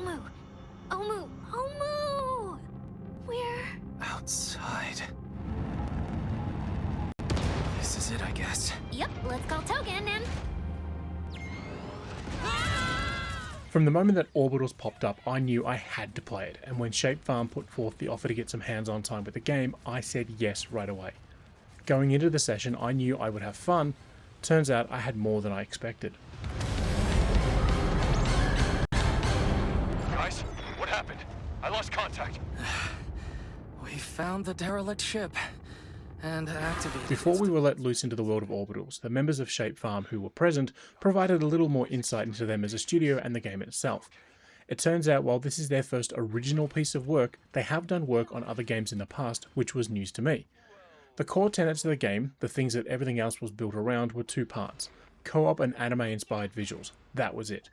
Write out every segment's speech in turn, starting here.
Omu! Omu! Omu! We're... Outside. This is it, I guess. Yep, let's call Togen and... From the moment that Orbitals popped up, I knew I had to play it, and when Shape Farm put forth the offer to get some hands-on time with the game, I said yes right away. Going into the session, I knew I would have fun. Turns out I had more than I expected. Guys, what happened? I lost contact. We found the derelict ship and activated Before it. we were let loose into the world of Orbitals, the members of Shape Farm who were present provided a little more insight into them as a studio and the game itself. It turns out while this is their first original piece of work, they have done work on other games in the past, which was news to me. The core tenets of the game, the things that everything else was built around, were two parts: co-op and anime-inspired visuals. That was it.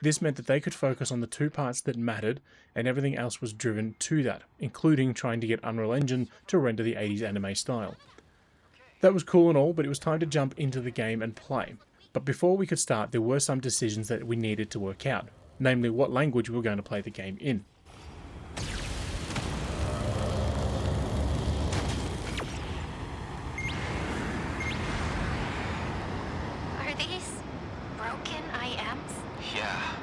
This meant that they could focus on the two parts that mattered, and everything else was driven to that, including trying to get Unreal Engine to render the 80s anime style. That was cool and all, but it was time to jump into the game and play. But before we could start, there were some decisions that we needed to work out, namely what language we were going to play the game in. Are these broken IMs? Yeah.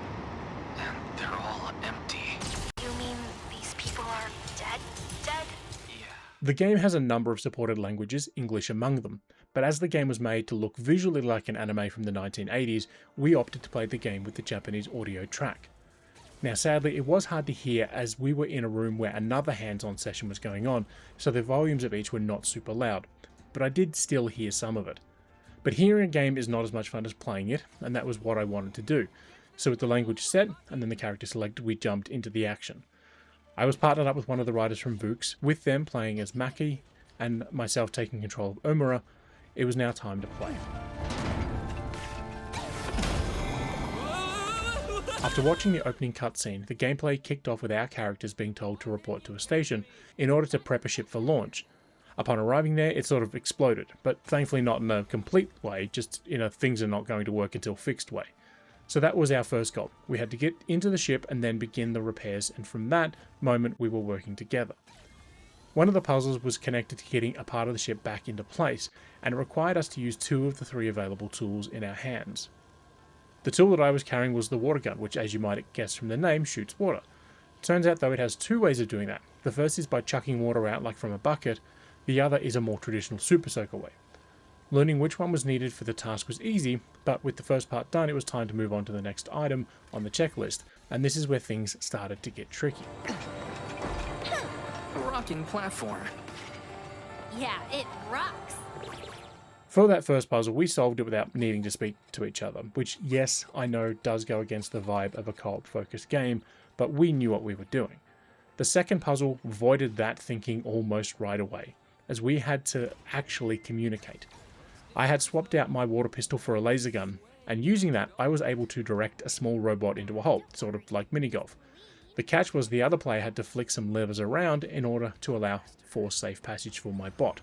And they're all empty. You mean these people are dead? Dead? Yeah. The game has a number of supported languages, English among them, but as the game was made to look visually like an anime from the 1980s, we opted to play the game with the Japanese audio track. Now sadly, it was hard to hear as we were in a room where another hands-on session was going on, so the volumes of each were not super loud, but I did still hear some of it. But hearing a game is not as much fun as playing it, and that was what I wanted to do. So with the language set, and then the character selected, we jumped into the action. I was partnered up with one of the writers from Vooks, with them playing as Maki, and myself taking control of Omura. It was now time to play. After watching the opening cutscene, the gameplay kicked off with our characters being told to report to a station in order to prep a ship for launch. Upon arriving there, it sort of exploded, but thankfully not in a complete way, just in a things are not going to work until fixed way. So that was our first goal. We had to get into the ship and then begin the repairs, and from that moment we were working together. One of the puzzles was connected to getting a part of the ship back into place, and it required us to use two of the three available tools in our hands. The tool that I was carrying was the water gun, which, as you might guess from the name, shoots water. Turns out though it has two ways of doing that. The first is by chucking water out like from a bucket, the other is a more traditional super soaker way. Learning which one was needed for the task was easy, but with the first part done it was time to move on to the next item on the checklist, and this is where things started to get tricky. Rocking platform. Yeah, it rocks. For that first puzzle, we solved it without needing to speak to each other, which, yes, I know does go against the vibe of a co-op focused game, but we knew what we were doing. The second puzzle voided that thinking almost right away, as we had to actually communicate. I had swapped out my water pistol for a laser gun, and using that, I was able to direct a small robot into a hole, sort of like minigolf. The catch was the other player had to flick some levers around in order to allow for safe passage for my bot.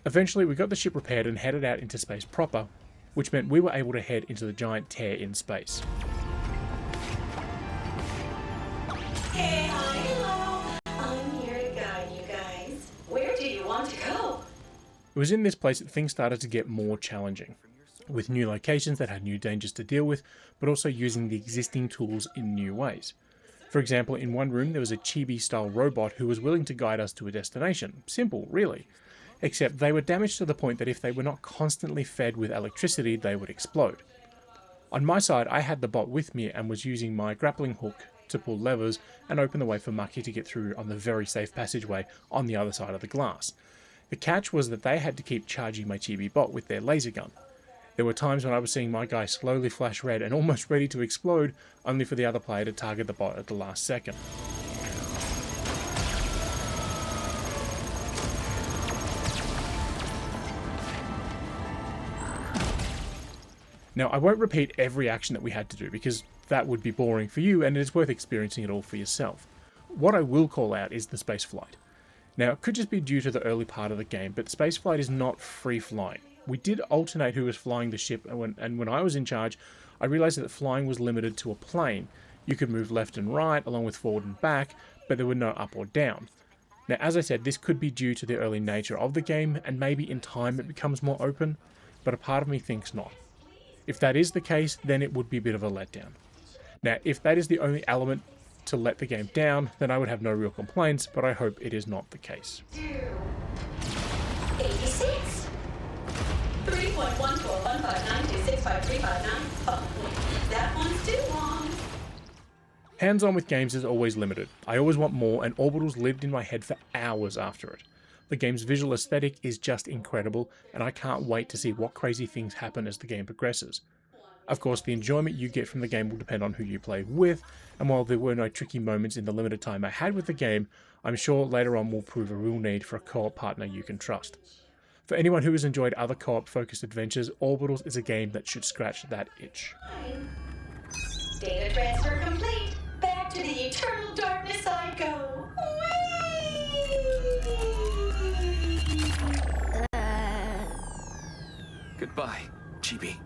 Eventually we got the ship repaired and headed out into space proper, which meant we were able to head into the giant tear in space. Hey, hello. I'm here to guide you guys. Where do you want to go? It was in this place that things started to get more challenging, with new locations that had new dangers to deal with, but also using the existing tools in new ways. For example, in one room there was a chibi-style robot who was willing to guide us to a destination. Simple, really. Except they were damaged to the point that if they were not constantly fed with electricity, they would explode. On my side, I had the bot with me and was using my grappling hook to pull levers and open the way for Maki to get through on the very safe passageway on the other side of the glass. The catch was that they had to keep charging my chibi bot with their laser gun. There were times when I was seeing my guy slowly flash red and almost ready to explode, only for the other player to target the bot at the last second. Now, I won't repeat every action that we had to do because that would be boring for you and it is worth experiencing it all for yourself. What I will call out is the spaceflight. Now, it could just be due to the early part of the game, but spaceflight is not free flying. We did alternate who was flying the ship, and when I was in charge, I realized that flying was limited to a plane, You could move left and right, along with forward and back, but there were no up or down. Now, as I said, this could be due to the early nature of the game, and maybe in time it becomes more open, but a part of me thinks not. If that is the case, then it would be a bit of a letdown. Now, if that is the only element to let the game down, then I would have no real complaints, but I hope it is not the case. 86? 3.1415926539. Oh, that one's too long. Hands on with games is always limited. I always want more, and Orbitals lived in my head for hours after it. The game's visual aesthetic is just incredible, and I can't wait to see what crazy things happen as the game progresses. Of course, the enjoyment you get from the game will depend on who you play with, and while there were no tricky moments in the limited time I had with the game, I'm sure later on will prove a real need for a co-op partner you can trust. For anyone who has enjoyed other co-op focused adventures, Orbitals is a game that should scratch that itch. Data transfer complete. Back to the eternal darkness I go. Whee! Goodbye, Chibi.